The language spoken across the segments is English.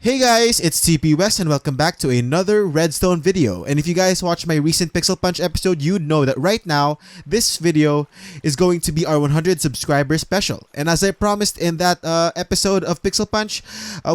Hey guys, it's TP West and welcome back to another Redstone video. And if you guys watched my recent PixelPunch episode, you'd know that right now, this video is going to be our 100 subscriber special. And as I promised in that episode of PixelPunch,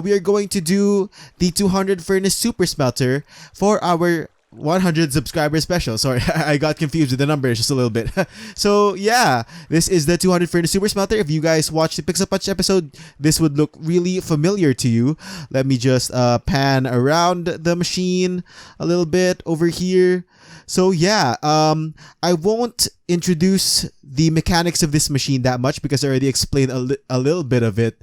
we are going to do the 200 furnace super smelter for our 100 subscriber special. Sorry, I got confused with the numbers just a little bit. So yeah, this is the 200 furnace super smelter. If you guys watched the PixelPunch episode, this would look really familiar to you. Let me just pan around the machine a little bit over here. So yeah, I won't introduce the mechanics of this machine that much because I already explained a little bit of it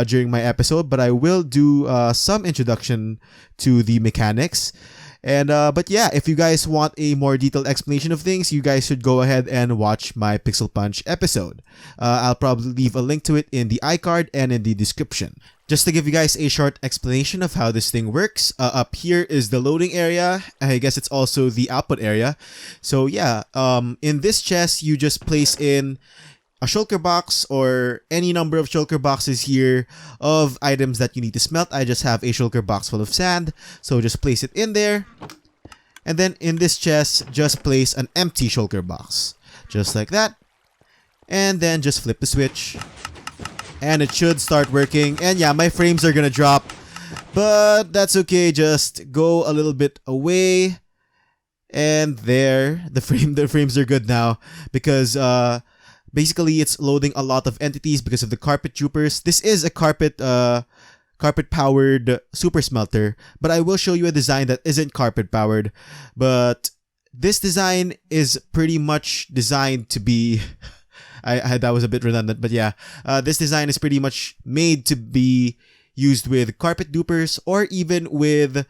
during my episode, but I will do some introduction to the mechanics. And but yeah, if you guys want a more detailed explanation of things, you guys should go ahead and watch my PixelPunch episode. I'll probably leave a link to it in the iCard and in the description. Just to give you guys a short explanation of how this thing works, up here is the loading area. I guess it's also the output area. So yeah, in this chest, you just place in a shulker box or any number of shulker boxes here of items that you need to smelt. I just have a shulker box full of sand, so just place it in there. And then in this chest, just place an empty shulker box, just like that. And then just flip the switch and it should start working. And yeah, my frames are gonna drop, but that's okay. Just go a little bit away. And there, the frames are good now because basically, it's loading a lot of entities because of the carpet dupers. This is a carpet-powered super smelter, but I will show you a design that isn't carpet-powered. But this design is pretty much designed to be... that was a bit redundant, but yeah. This design is pretty much made to be used with carpet dupers or even with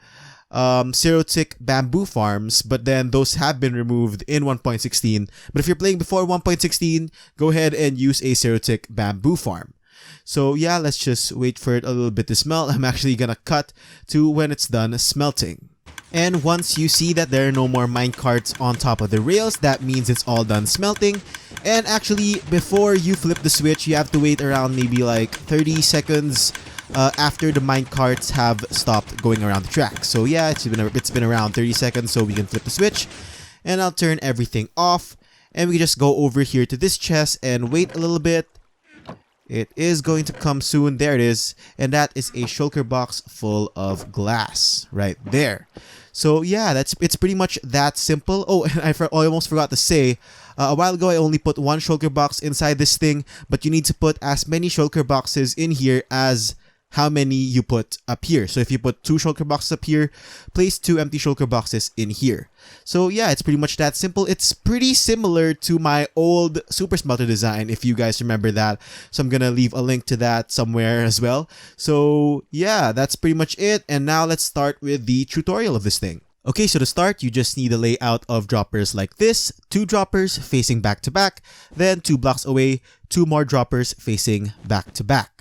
zero-tick bamboo farms, but then those have been removed in 1.16. But if you're playing before 1.16, go ahead and use a zero-tick bamboo farm. So yeah, let's just wait for it a little bit to smelt. I'm actually gonna cut to when it's done smelting. And once you see that there are no more minecarts on top of the rails, that means it's all done smelting. And actually, before you flip the switch, you have to wait around maybe like 30 seconds after the minecarts have stopped going around the track. So yeah, it's been around 30 seconds, so we can flip the switch. And I'll turn everything off. And we just go over here to this chest and wait a little bit. It is going to come soon. There it is. And that is a shulker box full of glass right there. So yeah, it's pretty much that simple. Oh, and I almost forgot to say, a while ago I only put one shulker box inside this thing, but you need to put as many shulker boxes in here as how many you put up here. So if you put 2 shulker boxes up here, place 2 empty shulker boxes in here. So yeah, it's pretty much that simple. It's pretty similar to my old super smelter design, if you guys remember that. So I'm gonna leave a link to that somewhere as well. So yeah, that's pretty much it. And now let's start with the tutorial of this thing. Okay, so to start, you just need a layout of droppers like this. 2 droppers facing back to back. Then 2 blocks away, 2 more droppers facing back to back.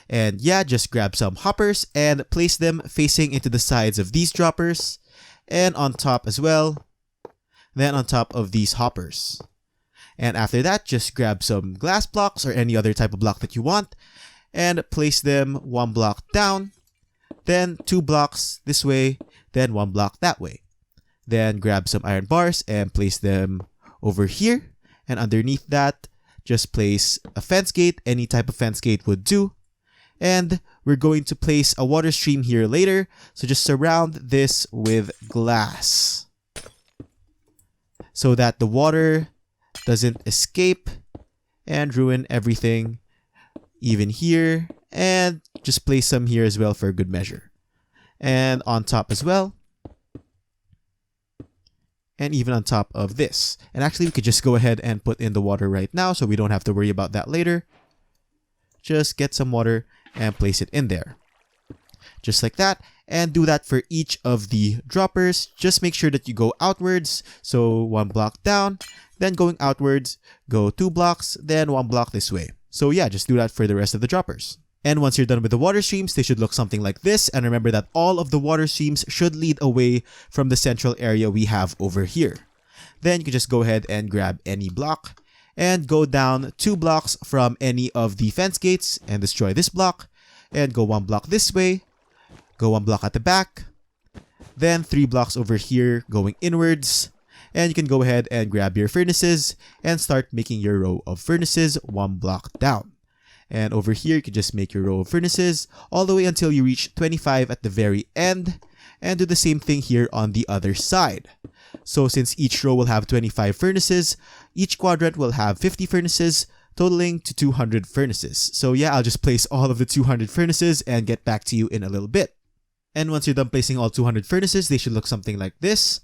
And yeah, just grab some hoppers and place them facing into the sides of these droppers and on top as well, then on top of these hoppers. And after that, just grab some glass blocks or any other type of block that you want and place them 1 block down, then 2 blocks this way, then 1 block that way. Then grab some iron bars and place them over here, and underneath that, just place a fence gate. Any type of fence gate would do. And we're going to place a water stream here later, so just surround this with glass so that the water doesn't escape and ruin everything, even here, and just place some here as well for good measure. And on top as well, and even on top of this. And actually, we could just go ahead and put in the water right now so we don't have to worry about that later. Just get some water and place it in there. Just like that. And do that for each of the droppers. Just make sure that you go outwards. So 1 block down, then going outwards, go 2 blocks, then 1 block this way. So yeah, just do that for the rest of the droppers. And once you're done with the water streams, they should look something like this. And remember that all of the water streams should lead away from the central area we have over here. Then you can just go ahead and grab any block and go down 2 blocks from any of the fence gates and destroy this block, and go 1 block this way, Go 1 block at the back. Then 3 blocks over here going inwards. And you can go ahead and grab your furnaces and start making your row of furnaces 1 block down. And over here, you can just make your row of furnaces all the way until you reach 25 at the very end. And do the same thing here on the other side. So since each row will have 25 furnaces, each quadrant will have 50 furnaces, totaling to 200 furnaces. So yeah, I'll just place all of the 200 furnaces and get back to you in a little bit. And once you're done placing all 200 furnaces, they should look something like this.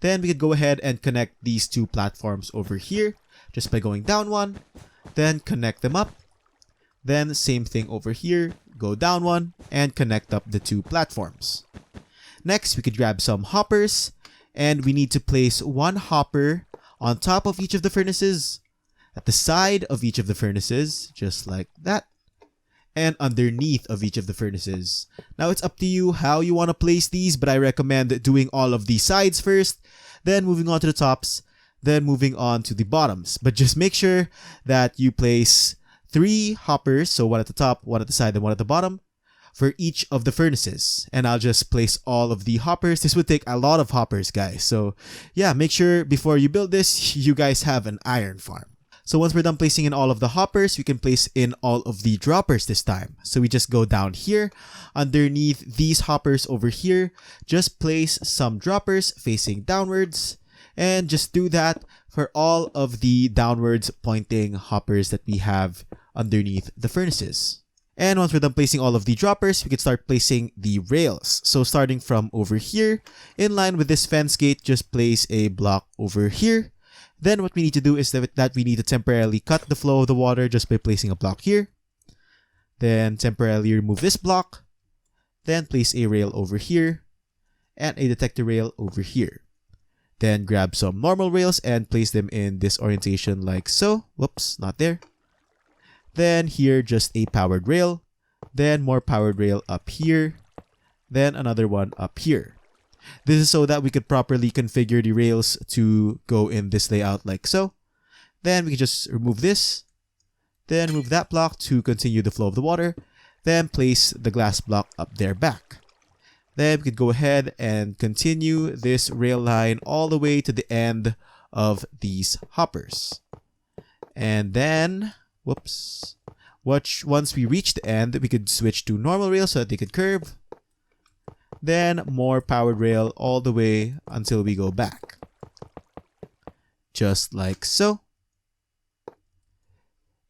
Then we could go ahead and connect these 2 platforms over here just by going down 1, then connect them up. Then same thing over here, go down 1 and connect up the 2 platforms. Next, we could grab some hoppers, and we need to place 1 hopper on top of each of the furnaces, at the side of each of the furnaces, just like that, and underneath of each of the furnaces. Now it's up to you how you want to place these, but I recommend doing all of the sides first, then moving on to the tops, then moving on to the bottoms. But just make sure that you place 3 hoppers, so 1 at the top, 1 at the side, and 1 at the bottom, for each of the furnaces. And I'll just place all of the hoppers. This would take a lot of hoppers, guys. So yeah, make sure before you build this, you guys have an iron farm. So once we're done placing in all of the hoppers, we can place in all of the droppers this time. So we just go down here, underneath these hoppers over here, just place some droppers facing downwards, and just do that for all of the downwards pointing hoppers that we have underneath the furnaces. And once we're done placing all of the droppers, we can start placing the rails. So starting from over here, in line with this fence gate, just place a block over here. Then what we need to do is that we need to temporarily cut the flow of the water just by placing a block here. Then temporarily remove this block. Then place a rail over here and a detector rail over here. Then grab some normal rails and place them in this orientation like so. Whoops, not there. Then here, just a powered rail. Then more powered rail up here. Then another one up here. This is so that we could properly configure the rails to go in this layout like so. Then we can just remove this. Then remove that block to continue the flow of the water. Then place the glass block up there back. Then we could go ahead and continue this rail line all the way to the end of these hoppers. And then, whoops, once we reach the end, we could switch to normal rail so that they could curve. Then more powered rail all the way until we go back. Just like so.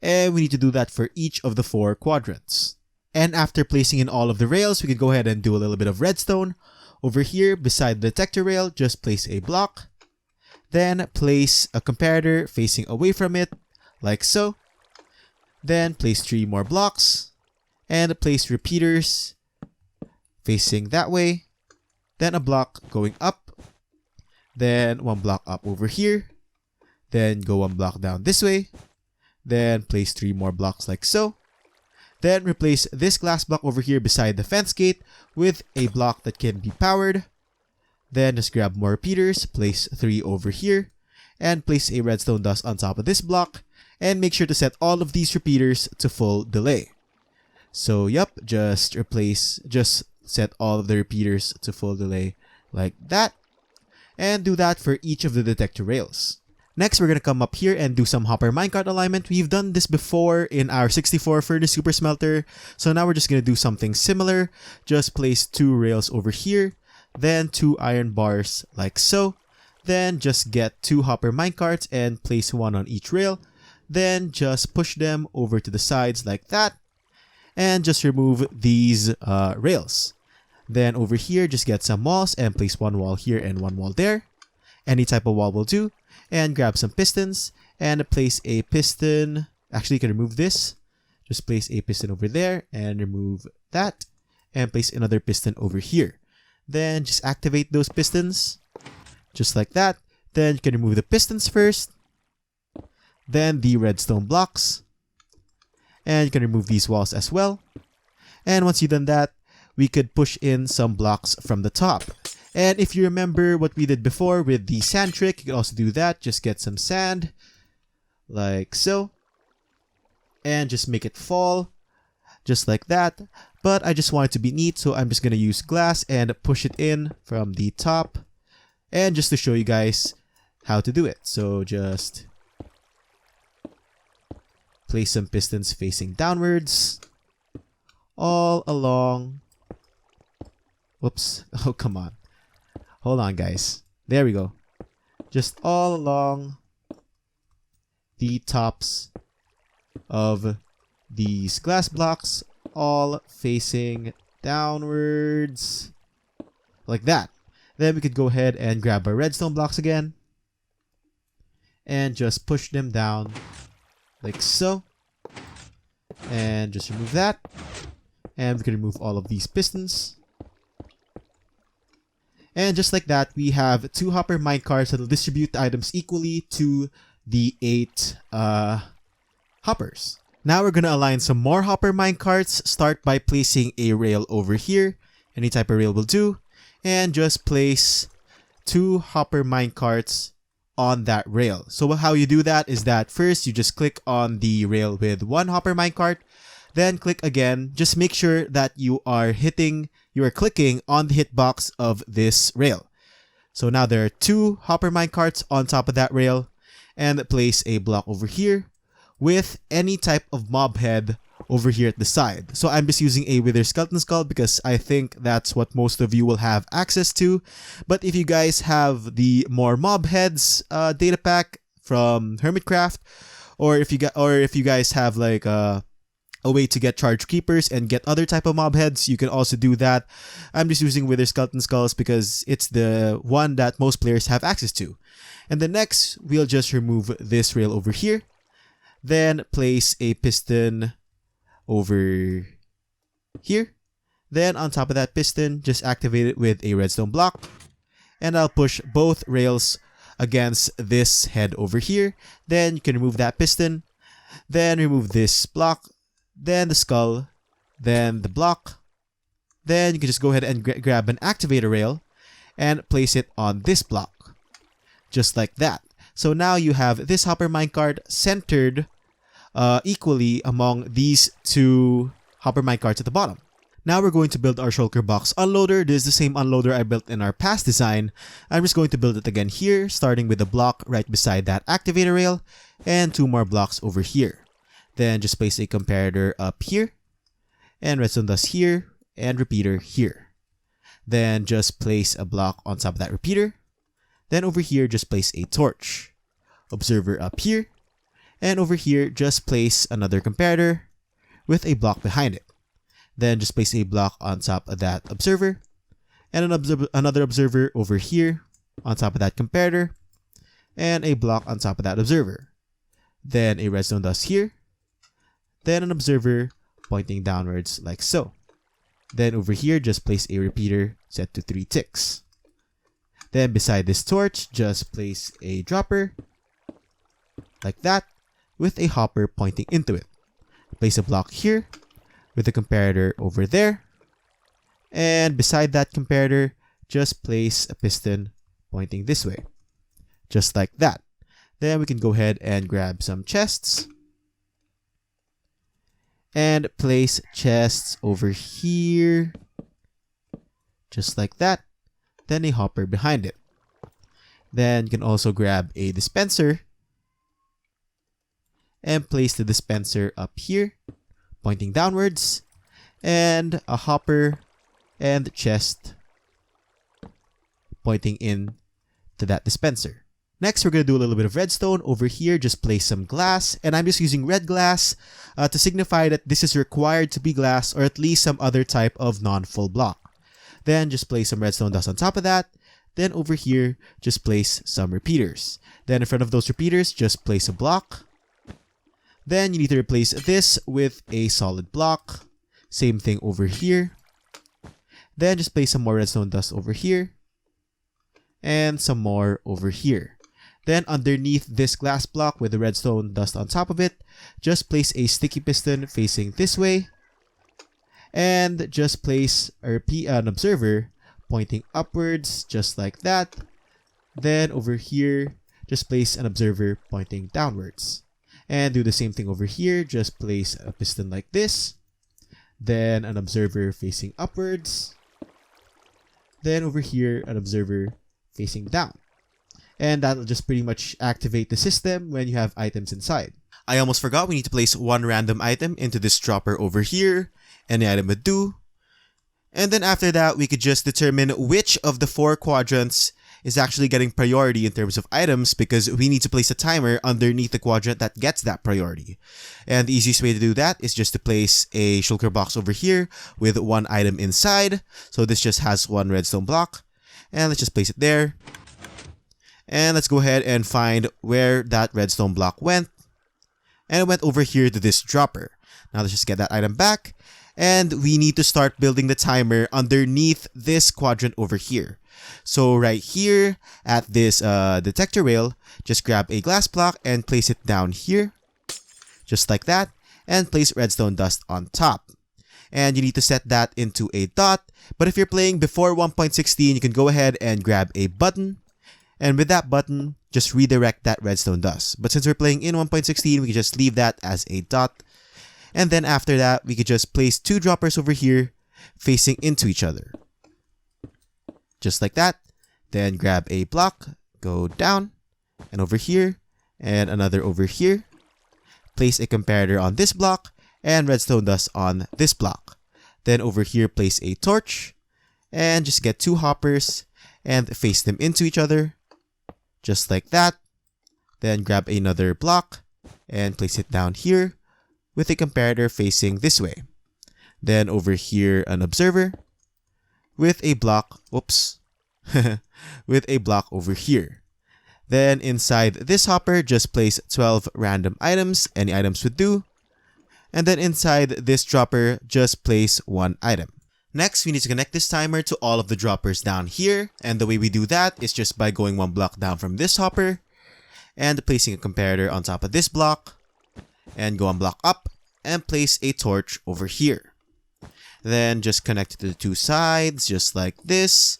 And we need to do that for each of the 4 quadrants. And after placing in all of the rails, we could go ahead and do a little bit of redstone. Over here, beside the detector rail, just place a block. Then place a comparator facing away from it, like so. Then place 3 more blocks. And place repeaters facing that way. Then a block going up. Then 1 block up over here. Then go 1 block down this way. Then place 3 more blocks like so. Then replace this glass block over here beside the fence gate with a block that can be powered. Then just grab more repeaters, place 3 over here, and place a redstone dust on top of this block, and make sure to set all of these repeaters to full delay. So yep, just set all of the repeaters to full delay like that, and do that for each of the detector rails. Next, we're going to come up here and do some hopper minecart alignment. We've done this before in our 64 furnace super smelter. So now we're just going to do something similar. Just place 2 rails over here, then 2 iron bars like so. Then just get 2 hopper minecarts and place 1 on each rail. Then just push them over to the sides like that. And just remove these rails. Then over here, just get some walls and place 1 wall here and 1 wall there. Any type of wall will do. And grab some pistons and place a piston. Actually, you can remove this. Just place a piston over there and remove that. And place another piston over here. Then just activate those pistons. Just like that. Then you can remove the pistons first. Then the redstone blocks. And you can remove these walls as well. And once you've done that, we could push in some blocks from the top. And if you remember what we did before with the sand trick, you can also do that. Just get some sand, like so. And just make it fall, just like that. but I just want it to be neat, so I'm just going to use glass and push it in from the top, and just to show you guys how to do it. So just place some pistons facing downwards all along. Whoops. Oh, come on. Hold on, guys. There we go. Just all along the tops of these glass blocks, all facing downwards. Like that. Then we could go ahead and grab our redstone blocks again and just push them down like so. And just remove that. And we can remove all of these pistons. And just like that, we have 2 hopper minecarts that will distribute the items equally to the 8 hoppers. Now we're going to align some more hopper minecarts. Start by placing a rail over here. Any type of rail will do. And just place 2 hopper minecarts on that rail. So how you do that is that first you just click on the rail with 1 hopper minecart. Then click again. Just make sure that you are clicking on the hitbox of this rail. So now there are 2 hopper minecarts on top of that rail, and place a block over here with any type of mob head over here at the side. So I'm just using a wither skeleton skull because I think that's what most of you will have access to. But if you guys have the more mob heads data pack from Hermitcraft, or if you guys have like a way to get charged creepers and get other type of mob heads, you can also do that. I'm just using wither skeleton skulls because it's the one that most players have access to. And then next, we'll just remove this rail over here. Then place a piston over here. Then on top of that piston, just activate it with a redstone block. And I'll push both rails against this head over here. Then you can remove that piston. Then remove this block. Then the skull, then the block. Then you can just go ahead and grab an activator rail and place it on this block. Just like that. So now you have this hopper minecart centered equally among these 2 hopper minecarts at the bottom. Now we're going to build our shulker box unloader. This is the same unloader I built in our past design. I'm just going to build it again here, starting with a block right beside that activator rail and 2 more blocks over here. Then just place a comparator up here, and redstone dust here, and repeater here. Then just place a block on top of that repeater. Then over here, just place a torch. Observer up here, and over here, just place another comparator with a block behind it. Then just place a block on top of that observer, and another observer over here on top of that comparator, and a block on top of that observer. Then a redstone dust here. Then an observer pointing downwards like so. Then over here, just place a repeater set to 3 ticks. Then beside this torch, just place a dropper like that with a hopper pointing into it. Place a block here with a comparator over there. And beside that comparator, just place a piston pointing this way. Just like that. Then we can go ahead and grab some chests. And place chests over here. Just like that. Then a hopper behind it. Then you can also grab a dispenser. And place the dispenser up here, pointing downwards. And a hopper and chest pointing in to that dispenser. Next, we're going to do a little bit of redstone. Over here, just place some glass. And I'm just using red glass to signify that this is required to be glass or at least some other type of non-full block. Then just place some redstone dust on top of that. Then over here, just place some repeaters. Then in front of those repeaters, just place a block. Then you need to replace this with a solid block. Same thing over here. Then just place some more redstone dust over here. And some more over here. Then underneath this glass block with the redstone dust on top of it, just place a sticky piston facing this way. And just place an observer pointing upwards, just like that. Then over here, just place an observer pointing downwards. And do the same thing over here, just place a piston like this. then an observer facing upwards, then over here an observer facing down. And that'll just pretty much activate the system when you have items inside. I almost forgot, we need to place one random item into this dropper over here. Any item would do. And then after that, we could just determine which of the 4 quadrants is actually getting priority in terms of items, because we need to place a timer underneath the quadrant that gets that priority. And the easiest way to do that is just to place a shulker box over here with one item inside. So this just has one redstone block. And let's just place it there. And let's go ahead and find where that redstone block went. And it went over here to this dropper. Now let's just get that item back. And we need to start building the timer underneath this quadrant over here. So right here at this detector rail, just grab a glass block and place it down here. Just like that. And place redstone dust on top. And you need to set that into a dot. But if you're playing before 1.16, you can go ahead and grab a button. And with that button, just redirect that redstone dust. But since we're playing in 1.16, we can just leave that as a dot. And then after that, we could just place 2 droppers over here facing into each other. Just like that. Then grab a block, go down, and over here, and another over here. Place a comparator on this block, and redstone dust on this block. Then over here, place a torch, and just get 2 hoppers, and face them into each other. Just like that. Then grab another block and place it down here with a comparator facing this way. Then over here, an observer with a block, whoops, with a block over here. Then inside this hopper, just place 12 random items. Any items would do. And then inside this dropper, just place 1 item. Next, we need to connect this timer to all of the droppers down here, and the way we do that is just by going 1 block down from this hopper, and placing a comparator on top of this block, and go 1 block up, and place a torch over here. Then just connect it to the 2 sides, just like this,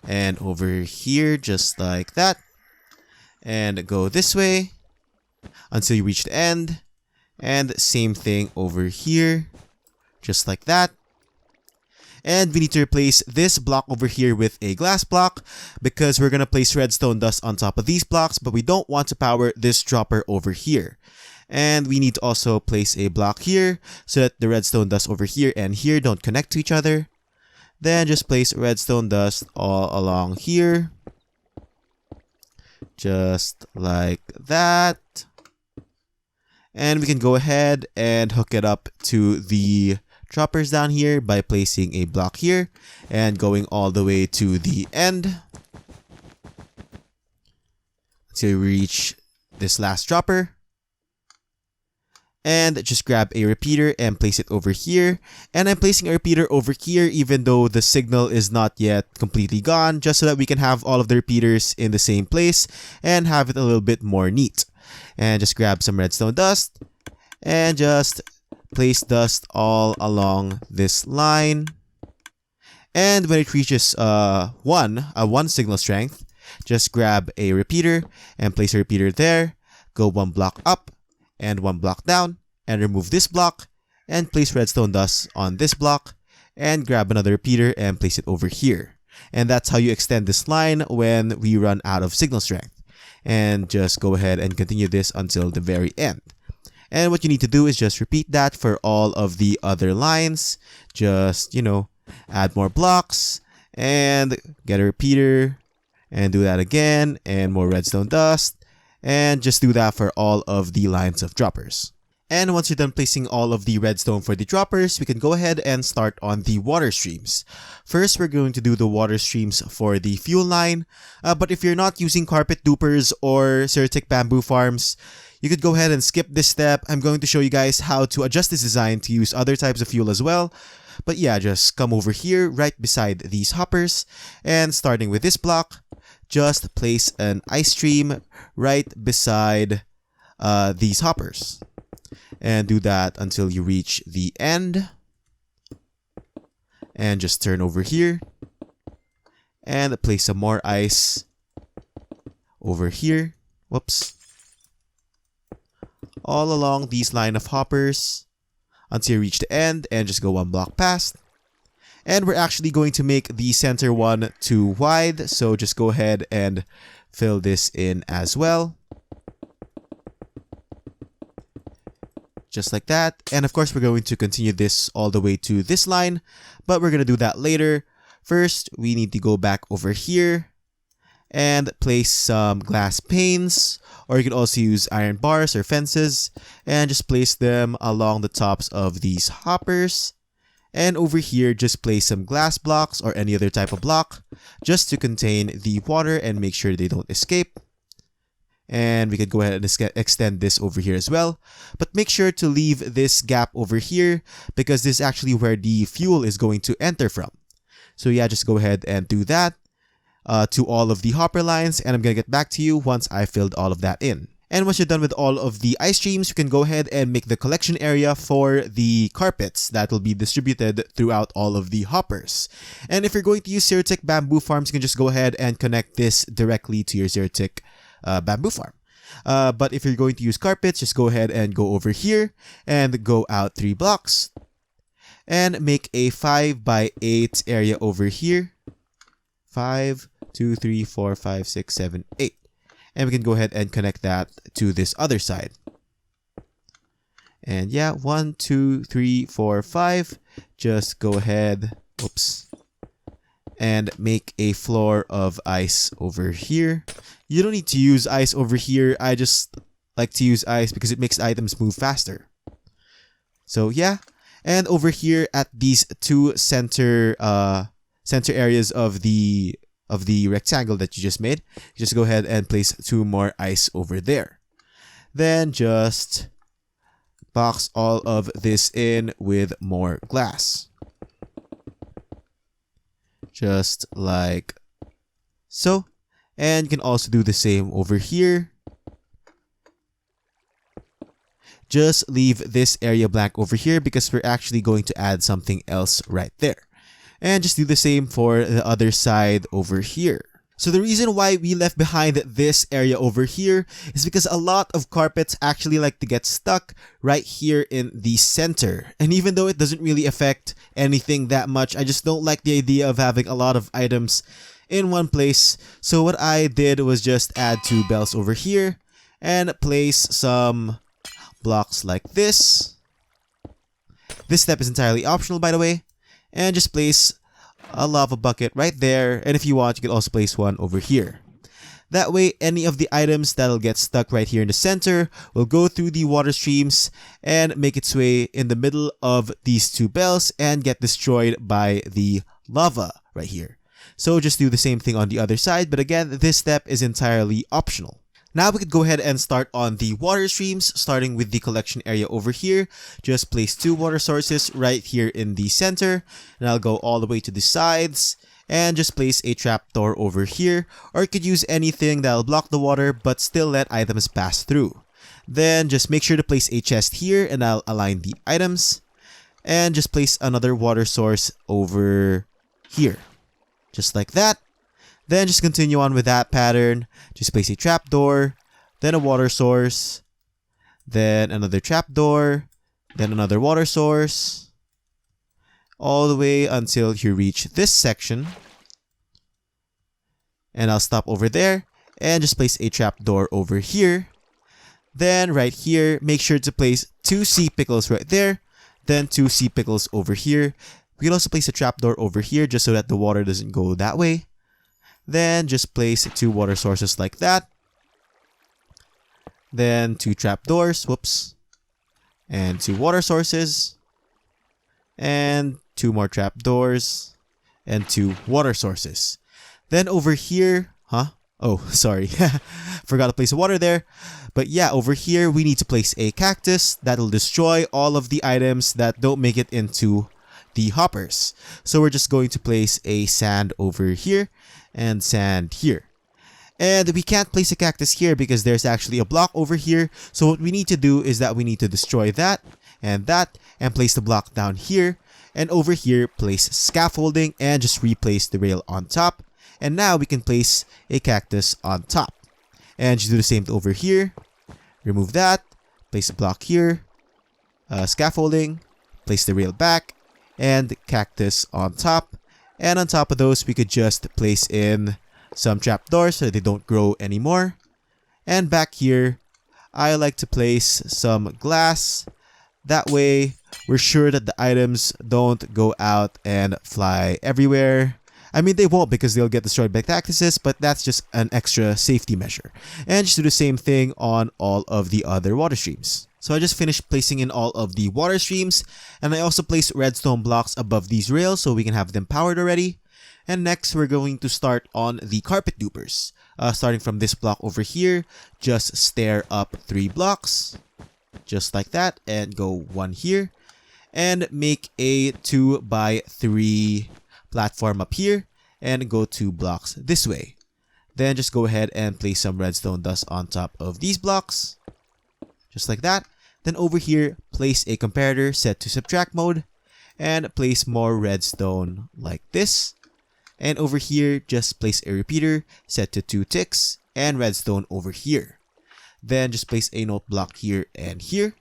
and over here, just like that, and go this way, until you reach the end, and same thing over here, just like that. And we need to replace this block over here with a glass block because we're going to place redstone dust on top of these blocks, but we don't want to power this dropper over here. And we need to also place a block here so that the redstone dust over here and here don't connect to each other. Then just place redstone dust all along here. Just like that. And we can go ahead and hook it up to the droppers down here by placing a block here and going all the way to the end until we reach this last dropper. And just grab a repeater and place it over here. And I'm placing a repeater over here even though the signal is not yet completely gone, just so that we can have all of the repeaters in the same place and have it a little bit more neat. And just grab some redstone dust and just place dust all along this line. And when it reaches 1 signal strength, just grab a repeater and place a repeater there. Go 1 block up and 1 block down and remove this block and place redstone dust on this block and grab another repeater and place it over here. And that's how you extend this line when we run out of signal strength. And just go ahead and continue this until the very end. And what you need to do is just repeat that for all of the other lines. Just, add more blocks and get a repeater and do that again and more redstone dust. And just do that for all of the lines of droppers. And once you're done placing all of the redstone for the droppers, we can go ahead and start on the water streams. First, we're going to do the water streams for the fuel line. But if you're not using carpet dupers or certic bamboo farms, you could go ahead and skip this step. I'm going to show you guys how to adjust this design to use other types of fuel as well. But yeah, just come over here right beside these hoppers. And starting with this block, just place an ice stream right beside these hoppers. And do that until you reach the end. And just turn over here. And place some more ice over here. Whoops. All along these line of hoppers until you reach the end and just go 1 block past. And we're actually going to make the center one too wide, so just go ahead and fill this in as well. Just like that. And of course, we're going to continue this all the way to this line, but we're going to do that later. First, we need to go back over here and place some glass panes, or you can also use iron bars or fences and just place them along the tops of these hoppers. And over here, just place some glass blocks or any other type of block just to contain the water and make sure they don't escape. And we could go ahead and extend this over here as well. But make sure to leave this gap over here because this is actually where the fuel is going to enter from. So yeah, just go ahead and do that to all of the hopper lines. And I'm going to get back to you once I filled all of that in. And once you're done with all of the ice streams, you can go ahead and make the collection area for the carpets that will be distributed throughout all of the hoppers. And if you're going to use Xerotic bamboo farms, you can just go ahead and connect this directly to your Xerotic bamboo farm. But if you're going to use carpets, just go ahead and go over here and go out 3 blocks and make a 5 by 8 area over here. 5, 2, 3, 4, 5, 6, 7, 8. And we can go ahead and connect that to this other side. And yeah, 1, 2, 3, 4, 5. Just go ahead, oops, and make a floor of ice over here. You don't need to use ice over here. I just like to use ice because it makes items move faster. So yeah, and over here at these 2 center areas of the rectangle that you just made, just go ahead and place 2 more ice over there. Then just box all of this in with more glass. Just like so. And you can also do the same over here. Just leave this area blank over here because we're actually going to add something else right there. And just do the same for the other side over here. So the reason why we left behind this area over here is because a lot of carpets actually like to get stuck right here in the center. And even though it doesn't really affect anything that much, I just don't like the idea of having a lot of items in one place. So what I did was just add 2 bells over here and place some blocks like this. This step is entirely optional, by the way. And just place a lava bucket right there. And if you want, you can also place one over here. That way, any of the items that'll get stuck right here in the center will go through the water streams and make its way in the middle of these 2 bells and get destroyed by the lava right here. So just do the same thing on the other side, but again, this step is entirely optional. Now we could go ahead and start on the water streams, starting with the collection area over here. Just place 2 water sources right here in the center, and I'll go all the way to the sides, and just place a trapdoor over here, or you could use anything that'll block the water but still let items pass through. Then just make sure to place a chest here, and I'll align the items, and just place another water source over here. Just like that. Then just continue on with that pattern. Just place a trapdoor, then a water source, then another trapdoor, then another water source, all the way until you reach this section. And I'll stop over there and just place a trapdoor over here. Then right here, make sure to place 2 sea pickles right there, then 2 sea pickles over here. We can also place a trapdoor over here just so that the water doesn't go that way. Then just place 2 water sources like that. Then 2 trapdoors, whoops. And 2 water sources. And 2 more trapdoors. And 2 water sources. Then over here, oh, sorry. Forgot to place the water there. But yeah, over here we need to place a cactus that'll destroy all of the items that don't make it into the hoppers. So we're just going to place a sand over here and sand here. And we can't place a cactus here because there's actually a block over here. So what we need to do is that we need to destroy that and place the block down here. And over here, place scaffolding and just replace the rail on top. And now we can place a cactus on top. And just do the same over here. Remove that. Place a block here. Scaffolding. place the rail back, and cactus on top. And on top of those, we could just place in some trapdoors so that they don't grow anymore. And back here, I like to place some glass. That way, we're sure that the items don't go out and fly everywhere. I mean, they won't because they'll get destroyed by cactuses, but that's just an extra safety measure. And just do the same thing on all of the other water streams. So I just finished placing in all of the water streams, and I also placed redstone blocks above these rails so we can have them powered already. And next, we're going to start on the carpet dupers. Starting from this block over here, just stair up 3 blocks, just like that, and go 1 here, and make a 2 by 3 platform up here, and go 2 blocks this way. Then just go ahead and place some redstone dust on top of these blocks, just like that. Then over here, place a comparator set to subtract mode, and place more redstone like this. And over here, just place a repeater set to 2 ticks and redstone over here. Then just place a note block here and here.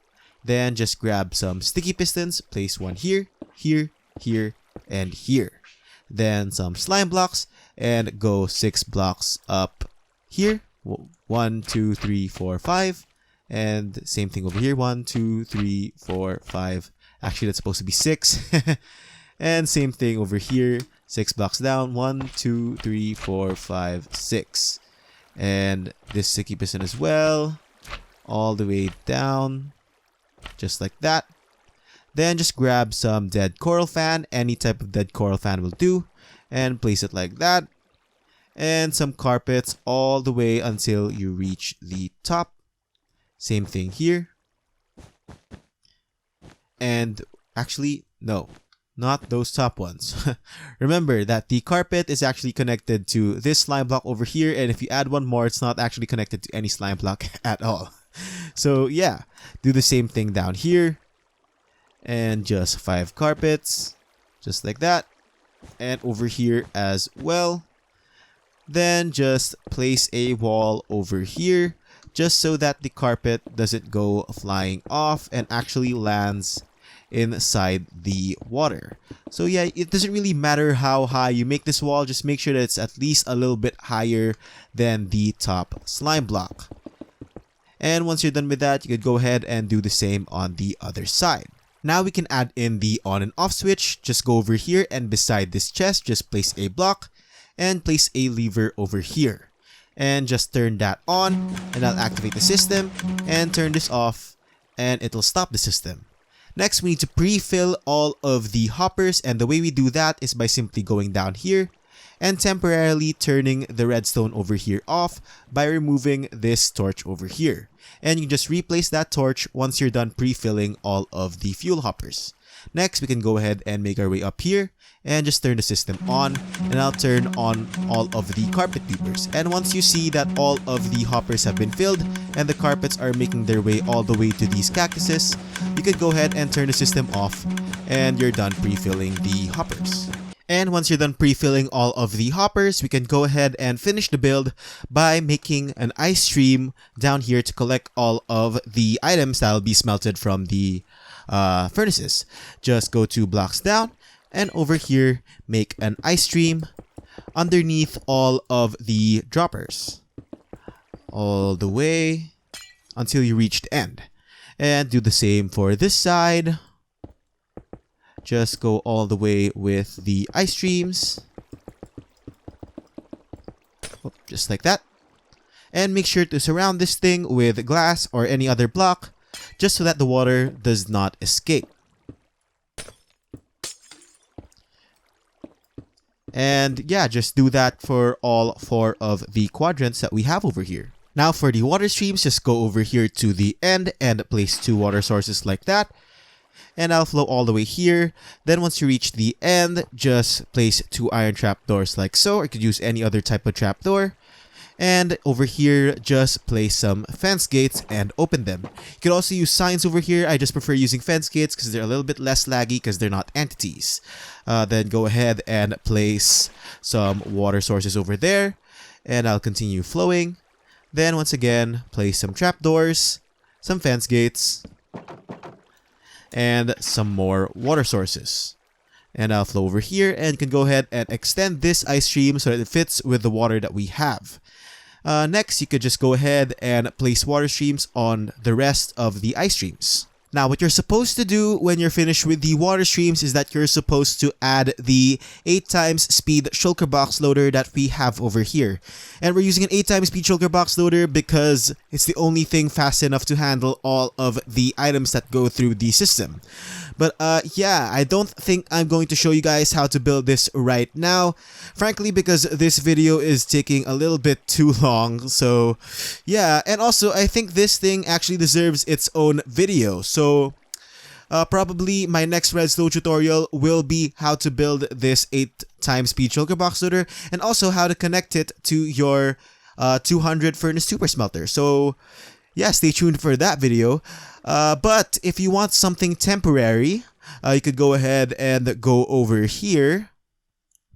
Then just grab some sticky pistons, place 1 here, here, here, and here. Then some slime blocks and go 6 blocks up here. 1, 2, 3, 4, 5. And same thing over here. 1, 2, 3, 4, 5. Actually, that's supposed to be 6. And same thing over here. 6 blocks down. 1, 2, 3, 4, 5, 6. And this sticky piston as well. All the way down. Just like that. Then just grab some dead coral fan. Any type of dead coral fan will do. And place it like that. And some carpets all the way until you reach the top. Same thing here. And actually, no. Not those top ones. Remember that the carpet is actually connected to this slime block over here, and if you add 1 more, it's not actually connected to any slime block at all. So yeah, do the same thing down here. And just 5 carpets. Just like that. And over here as well. Then just place a wall over here, just so that the carpet doesn't go flying off and actually lands inside the water. So yeah, it doesn't really matter how high you make this wall, just make sure that it's at least a little bit higher than the top slime block. And once you're done with that, you could go ahead and do the same on the other side. Now we can add in the on and off switch. Just go over here and beside this chest, just place a block and place a lever over here. And just turn that on, and I'll activate the system and turn this off, and it'll stop the system. Next, we need to pre-fill all of the hoppers, and the way we do that is by simply going down here and temporarily turning the redstone over here off by removing this torch over here. And you can just replace that torch once you're done pre-filling all of the fuel hoppers. Next, we can go ahead and make our way up here and just turn the system on, and I'll turn on all of the carpet dupers. And once you see that all of the hoppers have been filled and the carpets are making their way all the way to these cactuses, you could go ahead and turn the system off, and you're done pre-filling the hoppers. And once you're done pre-filling all of the hoppers, we can go ahead and finish the build by making an ice stream down here to collect all of the items that will be smelted from the furnaces. Just go 2 blocks down, and over here, make an ice stream underneath all of the droppers. All the way until you reach the end. And do the same for this side. Just go all the way with the ice streams. Just like that. And make sure to surround this thing with glass or any other block, just so that the water does not escape. And yeah, just do that for all 4 of the quadrants that we have over here. Now for the water streams, just go over here to the end and place 2 water sources like that. And I'll flow all the way here. Then once you reach the end, just place 2 iron trapdoors like so. Or you could use any other type of trapdoor. And over here, just place some fence gates and open them. You could also use signs over here. I just prefer using fence gates because they're a little bit less laggy because they're not entities. Then go ahead and place some water sources over there. And I'll continue flowing. Then once again, place some trapdoors, some fence gates. and some more water sources. And I'll flow over here and can go ahead and extend this ice stream so that it fits with the water that we have. Next, you could just go ahead and place water streams on the rest of the ice streams. Now, what you're supposed to do when you're finished with the water streams is that you're supposed to add the 8 times speed shulker box loader that we have over here. And we're using an 8 times speed shulker box loader because it's the only thing fast enough to handle all of the items that go through the system. But yeah, I don't think I'm going to show you guys how to build this right now. Frankly, because this video is taking a little bit too long. So yeah, and also I think this thing actually deserves its own video. So probably my next Redstone tutorial will be how to build this 8 times speed shulker box loader and also how to connect it to your 200 furnace super smelter. So yeah, stay tuned for that video. But if you want something temporary, you could go ahead and go over here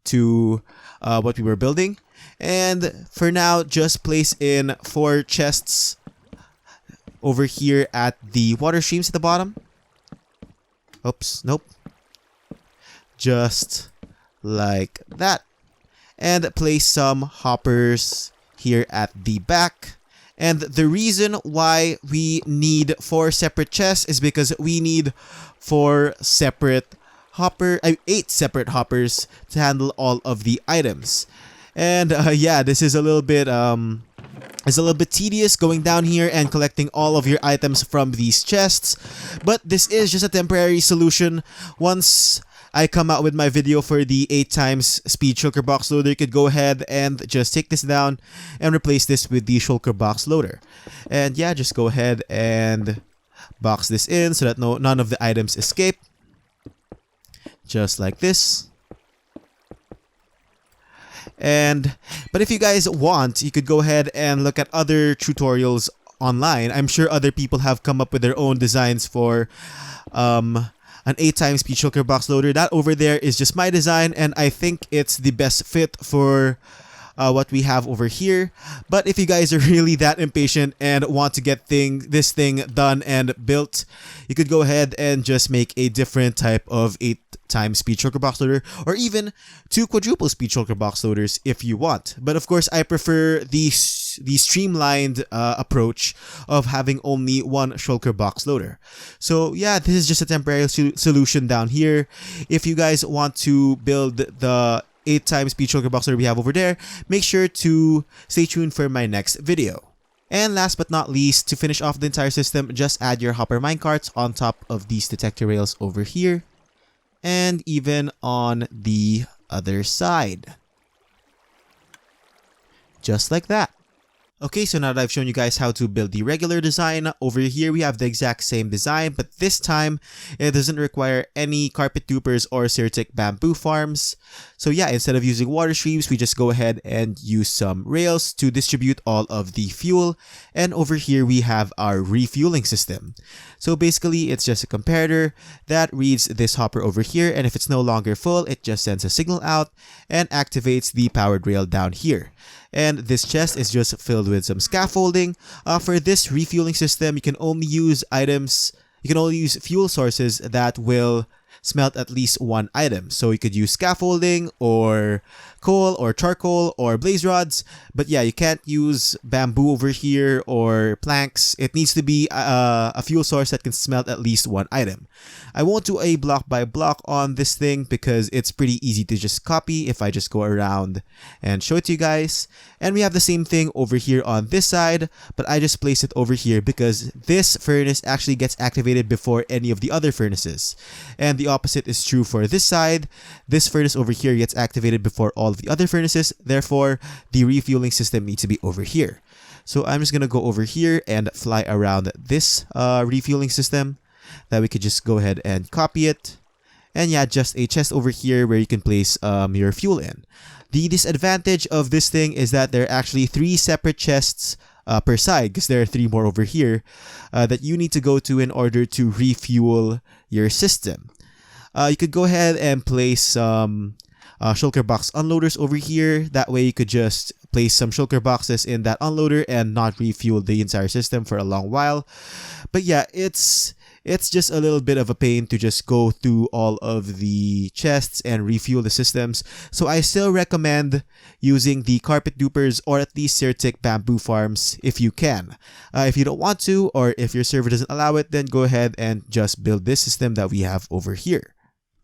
to what we were building. And for now, just place in 4 chests over here at the water streams at the bottom. Oops, nope. Just like that. And place some hoppers here at the back. And the reason why we need 4 separate chests is because we need 8 separate hoppers to handle all of the items. And yeah, this is a little bit tedious going down here and collecting all of your items from these chests. But this is just a temporary solution. Once I come out with my video for the 8 times speed shulker box loader, you could go ahead and just take this down and replace this with the shulker box loader. And yeah, just go ahead and box this in so that none of the items escape. Just like this. But if you guys want, you could go ahead and look at other tutorials online. I'm sure other people have come up with their own designs for an 8 times speed shulker box loader. That over there is just my design, and I think it's the best fit for what we have over here. But if you guys are really that impatient and want to get this thing done and built, you could go ahead and just make a different type of 8 times speed shulker box loader, or even 2 quadruple speed shulker box loaders if you want. But of course, I prefer the streamlined approach of having only 1 shulker box loader. So yeah, this is just a temporary solution down here. If you guys want to build the 8 times speed shulker box loader we have over there, make sure to stay tuned for my next video. And last but not least, to finish off the entire system, just add your hopper minecarts on top of these detector rails over here, and even on the other side. Just like that. Okay, so now that I've shown you guys how to build the regular design, over here we have the exact same design, but this time it doesn't require any carpet dupers or certic bamboo farms. So yeah, instead of using water streams, we just go ahead and use some rails to distribute all of the fuel. And over here we have our refueling system. So basically it's just a comparator that reads this hopper over here, and if it's no longer full, it just sends a signal out and activates the powered rail down here. And this chest is just filled with some scaffolding. For this refueling system, you can only use fuel sources that will smelt at least 1 item. So you could use scaffolding or coal or charcoal or blaze rods, but yeah, you can't use bamboo over here or planks. It needs to be a fuel source that can smelt at least 1 item. I won't do a block by block on this thing because it's pretty easy to just copy if I just go around and show it to you guys. And we have the same thing over here on this side, but I just place it over here because this furnace actually gets activated before any of the other furnaces. And the opposite is true for this side. This furnace over here gets activated before all of the other furnaces. Therefore, the refueling system needs to be over here. So I'm just going to go over here and fly around this refueling system. That we could just go ahead and copy it. And yeah, just a chest over here where you can place your fuel in. The disadvantage of this thing is that there are actually 3 separate chests per side, because there are 3 more over here that you need to go to in order to refuel your system. You could go ahead and place some shulker box unloaders over here. That way you could just place some shulker boxes in that unloader and not refuel the entire system for a long while. But yeah, it's it's just a little bit of a pain to just go through all of the chests and refuel the systems. So I still recommend using the carpet dupers or at least Certic bamboo farms if you can. If you don't want to, or if your server doesn't allow it, then go ahead and just build this system that we have over here.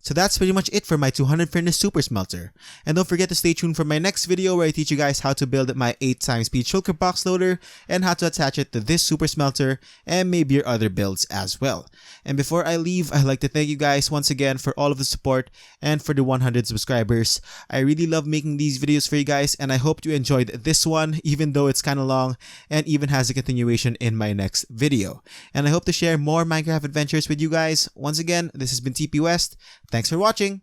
So that's pretty much it for my 200 furnace super smelter. And don't forget to stay tuned for my next video where I teach you guys how to build my 8x speed shulker box loader and how to attach it to this super smelter and maybe your other builds as well. And before I leave, I'd like to thank you guys once again for all of the support and for the 100 subscribers. I really love making these videos for you guys, and I hope you enjoyed this one, even though it's kind of long and even has a continuation in my next video. And I hope to share more Minecraft adventures with you guys. Once again, this has been TP West. Thanks for watching!